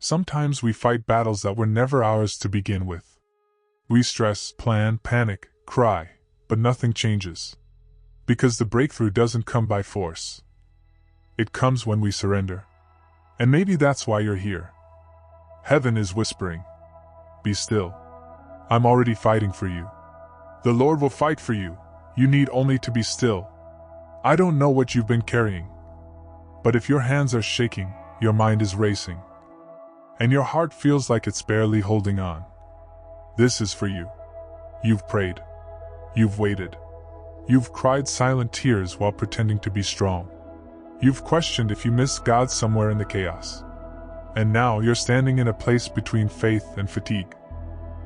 Sometimes we fight battles that were never ours to begin with. We stress, plan, panic, cry, but nothing changes. Because the breakthrough doesn't come by force. It comes when we surrender. And maybe that's why you're here. Heaven is whispering. Be still. I'm already fighting for you. The Lord will fight for you. You need only to be still. I don't know what you've been carrying. But if your hands are shaking, your mind is racing, and your heart feels like it's barely holding on, this is for you. You've prayed. You've waited. You've cried silent tears while pretending to be strong. You've questioned if you missed God somewhere in the chaos. And now you're standing in a place between faith and fatigue.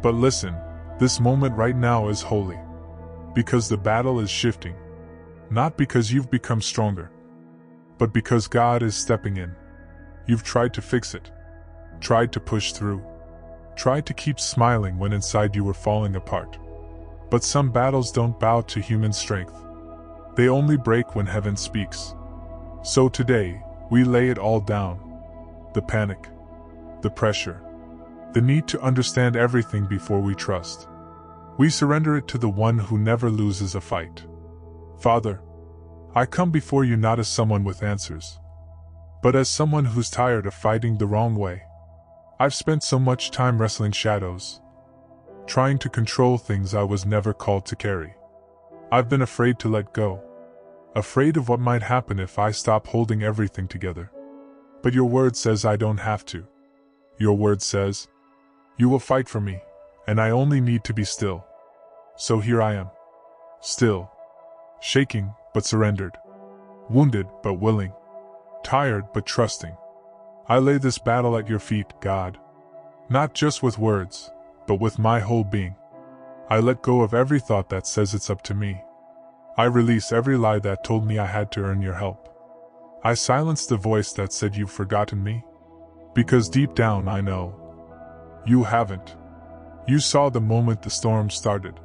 But listen, this moment right now is holy. Because the battle is shifting. Not because you've become stronger, but because God is stepping in. You've tried to fix it. Tried to push through. Tried to keep smiling when inside you were falling apart. But some battles don't bow to human strength. They only break when heaven speaks. So today, we lay it all down. The panic. The pressure. The need to understand everything before we trust. We surrender it to the one who never loses a fight. Father, I come before you not as someone with answers, but as someone who's tired of fighting the wrong way. I've spent so much time wrestling shadows, trying to control things I was never called to carry. I've been afraid to let go, afraid of what might happen if I stop holding everything together. But your word says I don't have to. Your word says, you will fight for me, and I only need to be still. So here I am. Still. Shaking, but surrendered. Wounded, but willing. Tired, but trusting. I lay this battle at your feet, God. Not just with words, but with my whole being. I let go of every thought that says it's up to me. I release every lie that told me I had to earn your help. I silence the voice that said you've forgotten me. Because deep down I know you haven't. You saw the moment the storm started.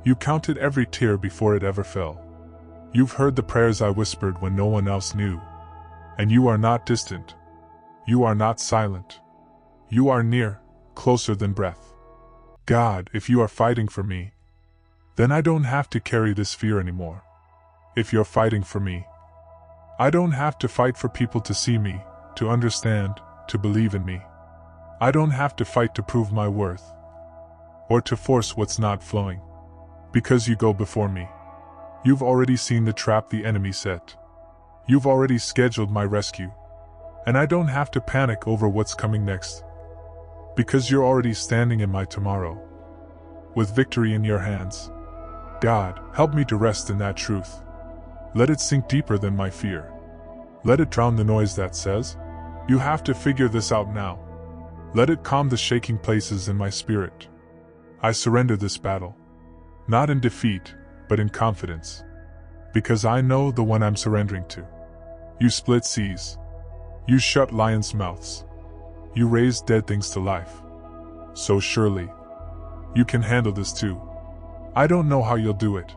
You counted every tear before it ever fell. You've heard the prayers I whispered when no one else knew. And you are not distant. You are not silent. You are near, closer than breath. God, if you are fighting for me, then I don't have to carry this fear anymore. If you're fighting for me, I don't have to fight for people to see me, to understand, to believe in me. I don't have to fight to prove my worth, or to force what's not flowing. Because you go before me. You've already seen the trap the enemy set. You've already scheduled my rescue. And I don't have to panic over what's coming next. Because you're already standing in my tomorrow, with victory in your hands. God, help me to rest in that truth. Let it sink deeper than my fear. Let it drown the noise that says, you have to figure this out now. Let it calm the shaking places in my spirit. I surrender this battle. Not in defeat, but in confidence. Because I know the one I'm surrendering to. You split seas. You shut lions' mouths. You raise dead things to life. So surely, you can handle this too. I don't know how you'll do it.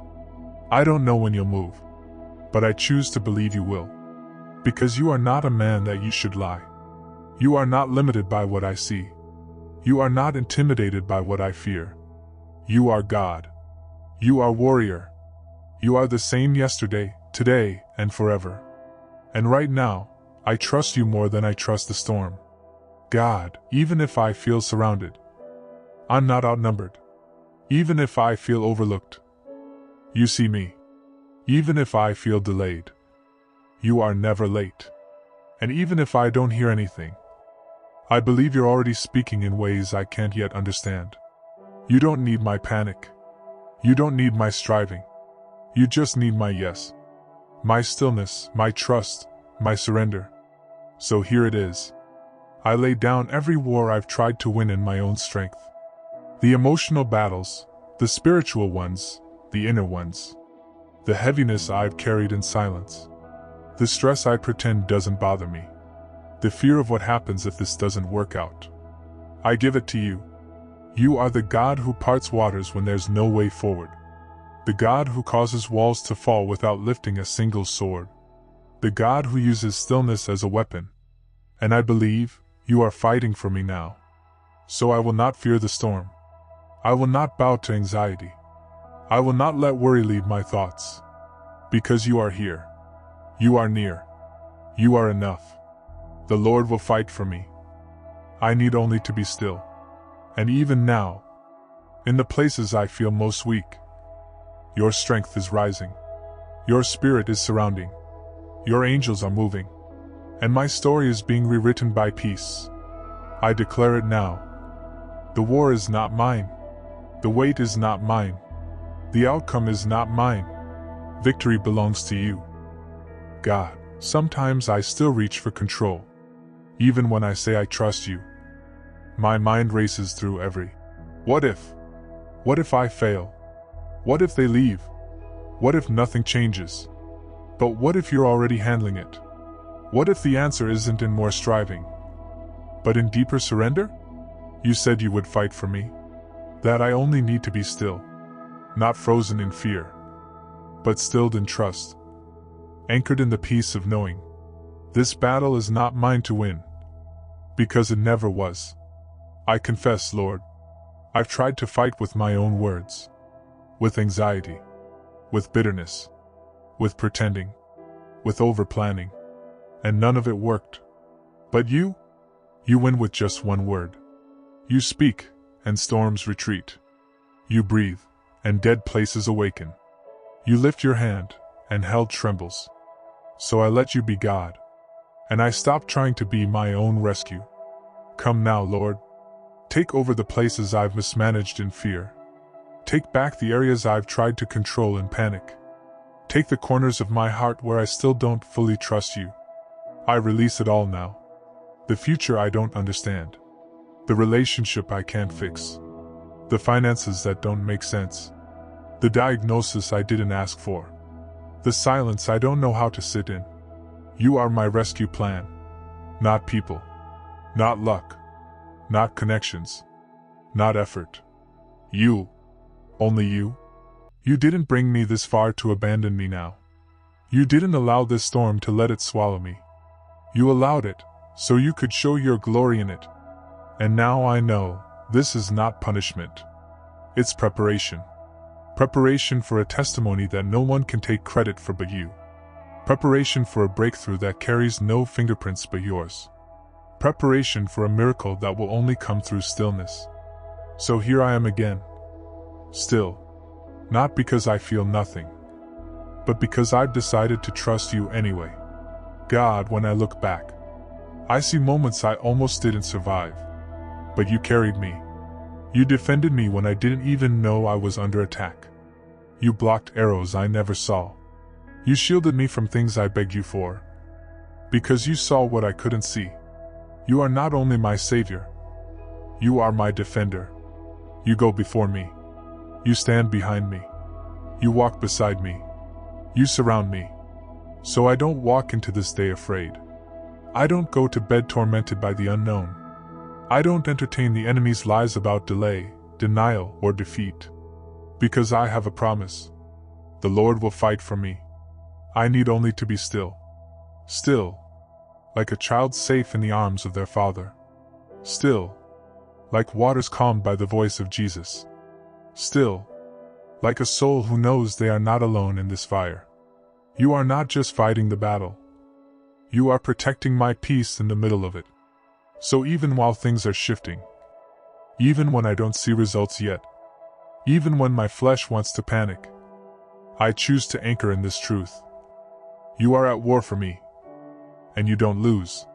I don't know when you'll move. But I choose to believe you will. Because you are not a man that you should lie. You are not limited by what I see. You are not intimidated by what I fear. You are God. You are warrior. You are the same yesterday, today, and forever. And right now, I trust you more than I trust the storm. God, even if I feel surrounded, I'm not outnumbered. Even if I feel overlooked, you see me. Even if I feel delayed, you are never late. And even if I don't hear anything, I believe you're already speaking in ways I can't yet understand. You don't need my panic. You don't need my striving. You just need my yes. My stillness, my trust, my surrender. So here it is. I lay down every war I've tried to win in my own strength. The emotional battles, the spiritual ones, the inner ones. The heaviness I've carried in silence. The stress I pretend doesn't bother me. The fear of what happens if this doesn't work out. I give it to you. You are the God who parts waters when there's no way forward. The God who causes walls to fall without lifting a single sword. The God who uses stillness as a weapon. And I believe You are fighting for me now. So I will not fear the storm. I will not bow to anxiety. I will not let worry lead my thoughts. Because you are here. You are near. You are enough. The Lord will fight for me. I need only to be still. And even now, in the places I feel most weak, your strength is rising. Your spirit is surrounding. Your angels are moving. And my story is being rewritten by peace. I declare it now. The war is not mine. The weight is not mine. The outcome is not mine. Victory belongs to you. God, sometimes I still reach for control. Even when I say I trust you. My mind races through every what if? What if I fail? What if they leave? What if nothing changes? But what if you're already handling it? What if the answer isn't in more striving, but in deeper surrender? You said you would fight for me. That I only need to be still. Not frozen in fear, but stilled in trust. Anchored in the peace of knowing. This battle is not mine to win. Because it never was. I confess, Lord, I've tried to fight with my own words. With anxiety. With bitterness. With pretending. With over-planning. And none of it worked. But you win with just one word. You speak, and storms retreat. You breathe, and dead places awaken. You lift your hand, and hell trembles. So I let you be God. And I stop trying to be my own rescue. Come now, Lord. Take over the places I've mismanaged in fear. Take back the areas I've tried to control in panic. Take the corners of my heart where I still don't fully trust you. I release it all now. The future I don't understand. The relationship I can't fix. The finances that don't make sense. The diagnosis I didn't ask for. The silence I don't know how to sit in. You are my rescue plan. Not people. Not luck. Not connections. Not effort. You. Only you. You didn't bring me this far to abandon me now. You didn't allow this storm to let it swallow me. You allowed it, so you could show your glory in it. And now I know, this is not punishment. It's preparation. Preparation for a testimony that no one can take credit for but you. Preparation for a breakthrough that carries no fingerprints but yours. Preparation for a miracle that will only come through stillness. So here I am again. Still. Not because I feel nothing, but because I've decided to trust you anyway. God, when I look back, I see moments I almost didn't survive. But you carried me. You defended me when I didn't even know I was under attack. You blocked arrows I never saw. You shielded me from things I begged you for. Because you saw what I couldn't see. You are not only my savior. You are my defender. You go before me. You stand behind me. You walk beside me. You surround me. So I don't walk into this day afraid. I don't go to bed tormented by the unknown. I don't entertain the enemy's lies about delay, denial, or defeat. Because I have a promise. The Lord will fight for me. I need only to be still. Still. Like a child safe in the arms of their father. Still. Like waters calmed by the voice of Jesus. Still. Like a soul who knows they are not alone in this fire. You are not just fighting the battle. You are protecting my peace in the middle of it. So even while things are shifting, even when I don't see results yet, even when my flesh wants to panic, I choose to anchor in this truth. You are at war for me. And you don't lose.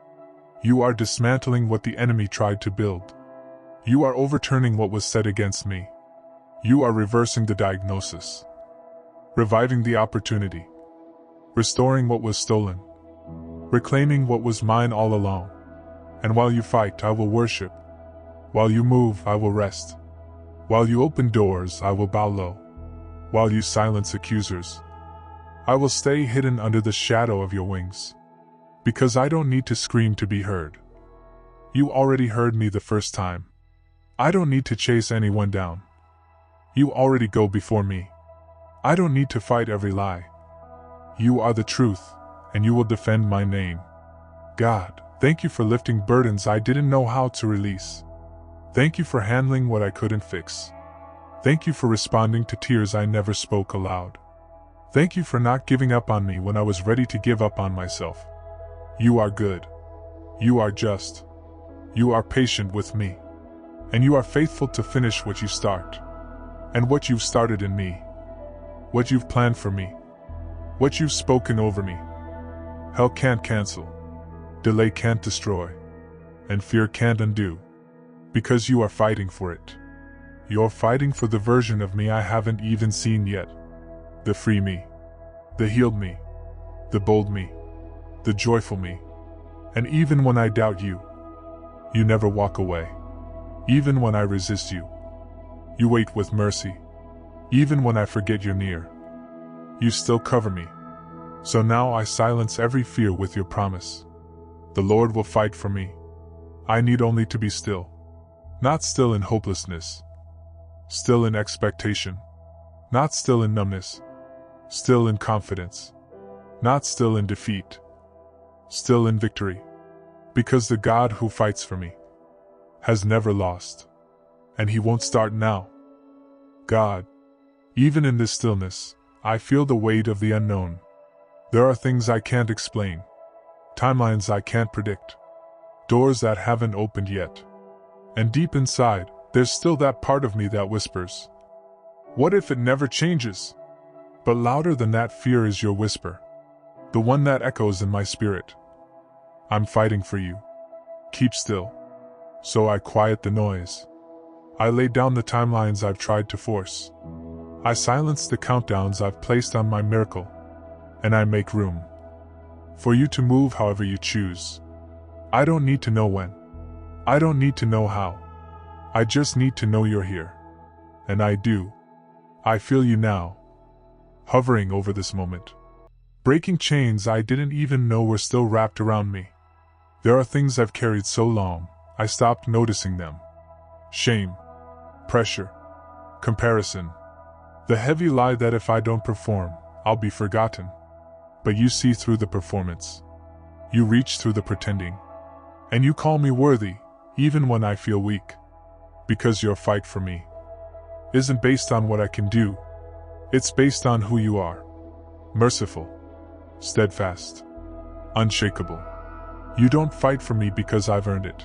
You are dismantling what the enemy tried to build. You are overturning what was said against me. You are reversing the diagnosis. Reviving the opportunity. Restoring what was stolen. Reclaiming what was mine all along. And while you fight, I will worship. While you move, I will rest. While you open doors, I will bow low. While you silence accusers, I will stay hidden under the shadow of your wings. Because I don't need to scream to be heard. You already heard me the first time. I don't need to chase anyone down. You already go before me. I don't need to fight every lie. You are the truth, and you will defend my name. God, Thank you for lifting burdens I didn't know how to release. Thank you for handling what I couldn't fix. Thank you for responding to tears I never spoke aloud. Thank you for not giving up on me when I was ready to give up on myself. You are good. You are just. You are patient with me. And you are faithful to finish what you start. And what you've started in me. What you've planned for me. What you've spoken over me. Hell can't cancel. Delay can't destroy. And fear can't undo. Because you are fighting for it. You're fighting for the version of me I haven't even seen yet. The free me. The healed me. The bold me. The joyful me. And even when I doubt you, you never walk away. Even when I resist you, you wait with mercy. Even when I forget you're near, you still cover me. So now I silence every fear with your promise. The Lord will fight for me. I need only to be still. Not still in hopelessness. Still in expectation. Not still in numbness. Still in confidence. Not still in defeat. Still in victory. Because the God who fights for me has never lost. And he won't start now. God, even in this stillness, I feel the weight of the unknown. There are things I can't explain. Timelines I can't predict. Doors that haven't opened yet. And deep inside, there's still that part of me that whispers, what if it never changes? But louder than that fear is your whisper. The one that echoes in my spirit. I'm fighting for you. Keep still. So I quiet the noise. I lay down the timelines I've tried to force. I silence the countdowns I've placed on my miracle. And I make room for you to move however you choose. I don't need to know when. I don't need to know how. I just need to know you're here. And I do. I feel you now. Hovering over this moment. Breaking chains I didn't even know were still wrapped around me. There are things I've carried so long, I stopped noticing them. Shame. Pressure. Comparison. The heavy lie that if I don't perform, I'll be forgotten. But you see through the performance. You reach through the pretending. And you call me worthy, even when I feel weak. Because your fight for me isn't based on what I can do. It's based on who you are. Merciful. Steadfast. Unshakable. You don't fight for me because I've earned it.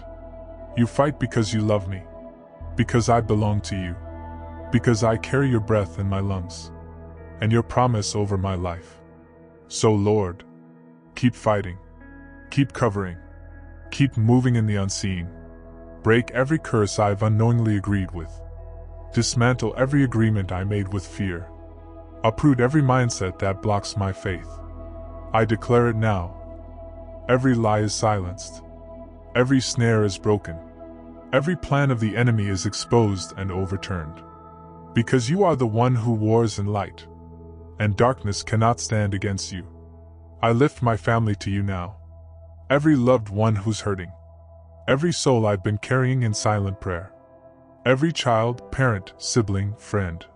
You fight because you love me. Because I belong to you. Because I carry your breath in my lungs. And your promise over my life. So Lord, keep fighting. Keep covering. Keep moving in the unseen. Break every curse I've unknowingly agreed with. Dismantle every agreement I made with fear. Uproot every mindset that blocks my faith. I declare it now. Every lie is silenced. Every snare is broken. Every plan of the enemy is exposed and overturned. Because you are the one who wars in light. And darkness cannot stand against you. I lift my family to you now. Every loved one who's hurting. Every soul I've been carrying in silent prayer. Every child, parent, sibling, friend.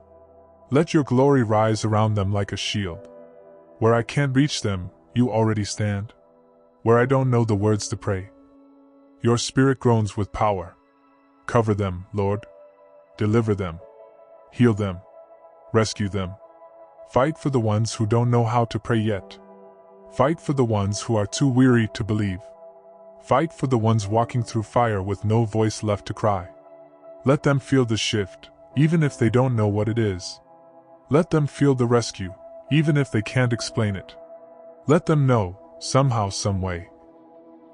Let your glory rise around them like a shield. Where I can't reach them, you already stand. Where I don't know the words to pray, your spirit groans with power. Cover them, Lord. Deliver them. Heal them. Rescue them. Fight for the ones who don't know how to pray yet. Fight for the ones who are too weary to believe. Fight for the ones walking through fire with no voice left to cry. Let them feel the shift, even if they don't know what it is. Let them feel the rescue, even if they can't explain it. Let them know, somehow, some way,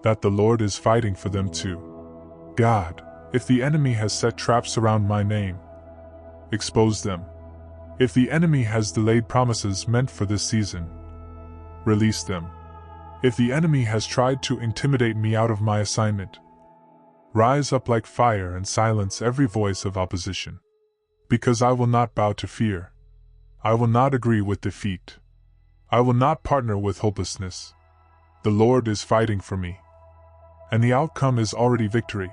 that the Lord is fighting for them too. God, if the enemy has set traps around my name, expose them. If the enemy has delayed promises meant for this season, release them. If the enemy has tried to intimidate me out of my assignment, rise up like fire and silence every voice of opposition. Because I will not bow to fear. I will not agree with defeat. I will not partner with hopelessness. The Lord is fighting for me. And the outcome is already victory.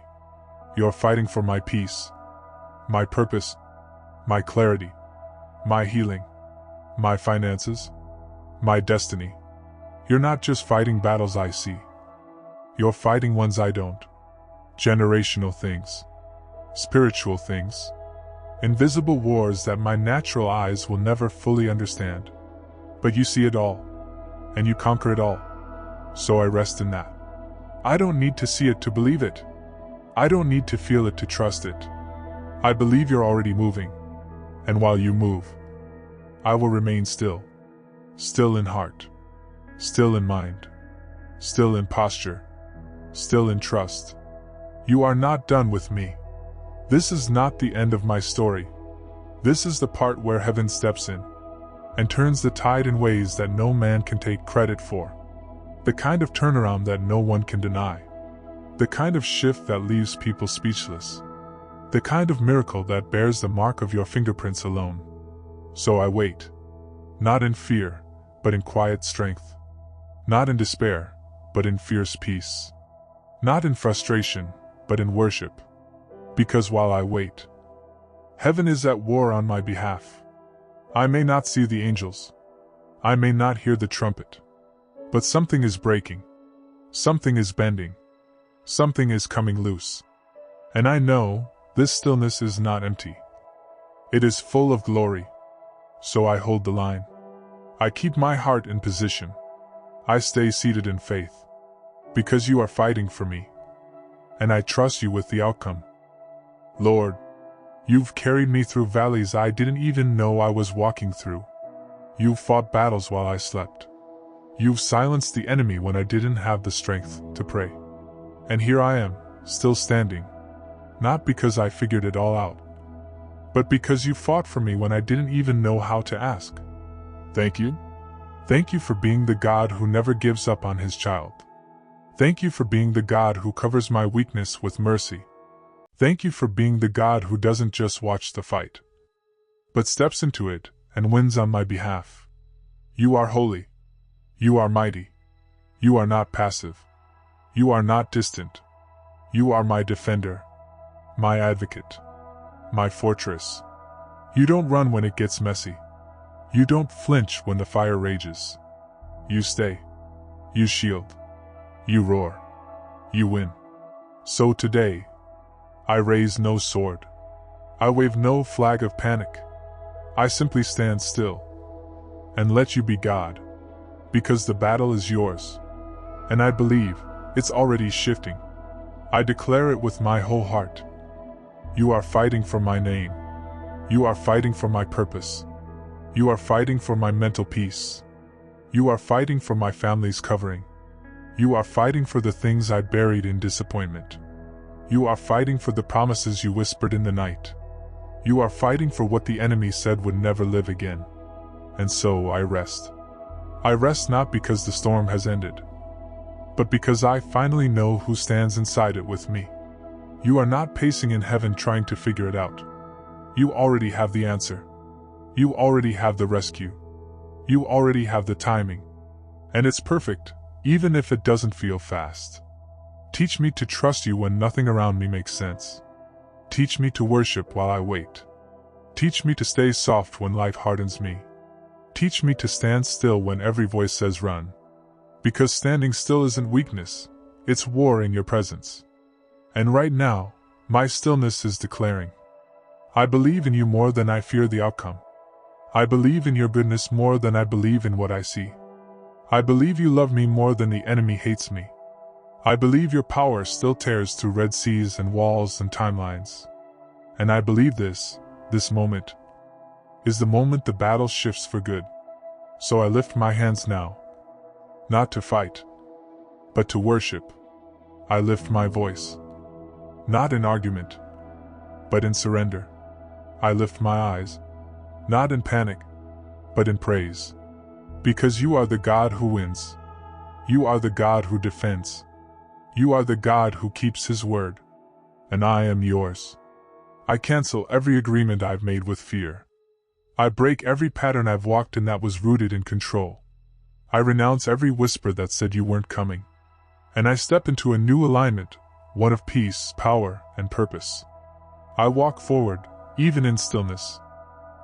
You're fighting for my peace, my purpose, my clarity, my healing, my finances, my destiny. You're not just fighting battles I see. You're fighting ones I don't. Generational things. Spiritual things. Invisible wars that my natural eyes will never fully understand. But you see it all. And you conquer it all. So I rest in that. I don't need to see it to believe it. I don't need to feel it to trust it. I believe you're already moving. And while you move, I will remain still. Still in heart. Still in mind. Still in posture. Still in trust. You are not done with me. This is not the end of my story. This is the part where heaven steps in and turns the tide in ways that no man can take credit for. The kind of turnaround that no one can deny. The kind of shift that leaves people speechless. The kind of miracle that bears the mark of your fingerprints alone. So I wait. Not in fear, but in quiet strength. Not in despair, but in fierce peace. Not in frustration, but in worship. Because while I wait, heaven is at war on my behalf. I may not see the angels. I may not hear the trumpet. But something is breaking. Something is bending. Something is coming loose. And I know this stillness is not empty. It is full of glory. So I hold the line. I keep my heart in position. I stay seated in faith. Because you are fighting for me. And I trust you with the outcome. Lord, you've carried me through valleys I didn't even know I was walking through. You've fought battles while I slept. You've silenced the enemy when I didn't have the strength to pray. And here I am, still standing. Not because I figured it all out, but because you fought for me when I didn't even know how to ask. Thank you. Thank you for being the God who never gives up on his child. Thank you for being the God who covers my weakness with mercy. Thank you for being the God who doesn't just watch the fight, but steps into it and wins on my behalf. You are holy. You are mighty. You are not passive. You are not distant. You are my defender, my advocate, my fortress. You don't run when it gets messy. You don't flinch when the fire rages. You stay. You shield. You roar. You win. So today, I raise no sword. I wave no flag of panic. I simply stand still and let you be God, because the battle is yours, and I believe it's already shifting. I declare it with my whole heart. You are fighting for my name. You are fighting for my purpose. You are fighting for my mental peace. You are fighting for my family's covering. You are fighting for the things I buried in disappointment. You are fighting for the promises you whispered in the night. You are fighting for what the enemy said would never live again. And so I rest. I rest not because the storm has ended, but because I finally know who stands inside it with me. You are not pacing in heaven trying to figure it out. You already have the answer. You already have the rescue. You already have the timing. And it's perfect, even if it doesn't feel fast. Teach me to trust you when nothing around me makes sense. Teach me to worship while I wait. Teach me to stay soft when life hardens me. Teach me to stand still when every voice says run. Because standing still isn't weakness, it's war in your presence. And right now, my stillness is declaring, I believe in you more than I fear the outcome. I believe in your goodness more than I believe in what I see. I believe you love me more than the enemy hates me. I believe your power still tears through red seas and walls and timelines. And I believe this moment, is the moment the battle shifts for good. So I lift my hands now. Not to fight, but to worship. I lift my voice. Not in argument, but in surrender. I lift my eyes. Not in panic, but in praise. Because you are the God who wins. You are the God who defends. You are the God who keeps his word. And I am yours. I cancel every agreement I've made with fear. I break every pattern I've walked in that was rooted in control. I renounce every whisper that said you weren't coming. And I step into a new alignment, one of peace, power, and purpose. I walk forward, even in stillness.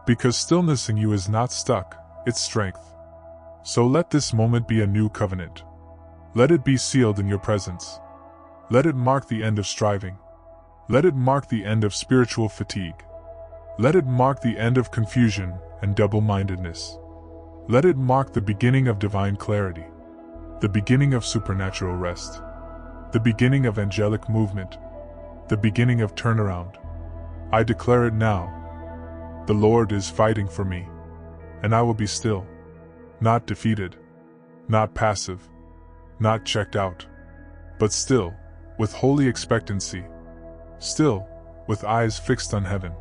Because stillness in you is not stuck, it's strength. So let this moment be a new covenant. Let it be sealed in your presence. Let it mark the end of striving. Let it mark the end of spiritual fatigue. Let it mark the end of confusion and double-mindedness. Let it mark the beginning of divine clarity, the beginning of supernatural rest, the beginning of angelic movement, the beginning of turnaround. I declare it now. The Lord is fighting for me, and I will be still, not defeated, not passive, not checked out, but still, with holy expectancy, still, with eyes fixed on heaven,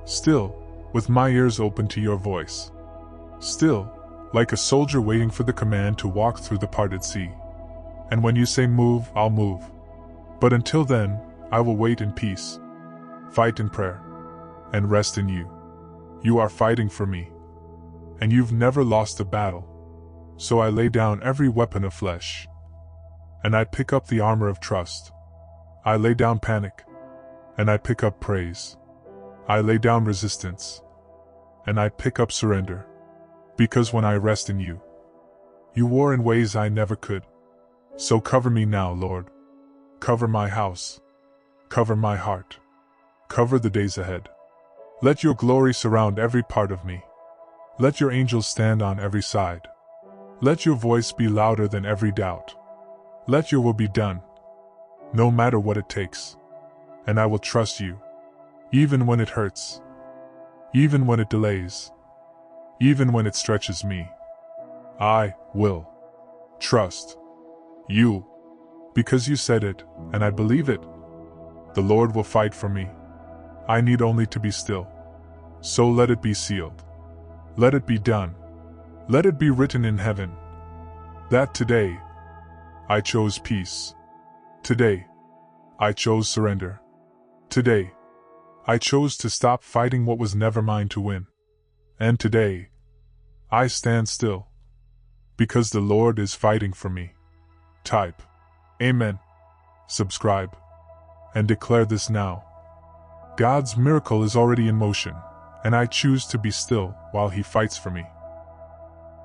still, with my ears open to your voice, still, like a soldier waiting for the command to walk through the parted sea. And when you say move, I'll move. But until then, I will wait in peace, fight in prayer, and rest in you. You are fighting for me, and you've never lost a battle. So I lay down every weapon of flesh, and I pick up the armor of trust. I lay down panic, and I pick up praise. I lay down resistance, and I pick up surrender. Because when I rest in you, you war in ways I never could. So cover me now, Lord. Cover my house. Cover my heart. Cover the days ahead. Let your glory surround every part of me. Let your angels stand on every side. Let your voice be louder than every doubt. Let your will be done, no matter what it takes. And I will trust you, even when it hurts, even when it delays, even when it stretches me. I will trust you, because you said it, and I believe it. The Lord will fight for me. I need only to be still. So let it be sealed. Let it be done. Let it be written in heaven, that today I chose peace. Today I chose surrender. Today I chose to stop fighting what was never mine to win. And today I stand still, because the Lord is fighting for me. Type Amen, subscribe, and declare this now. God's miracle is already in motion, and I choose to be still while He fights for me.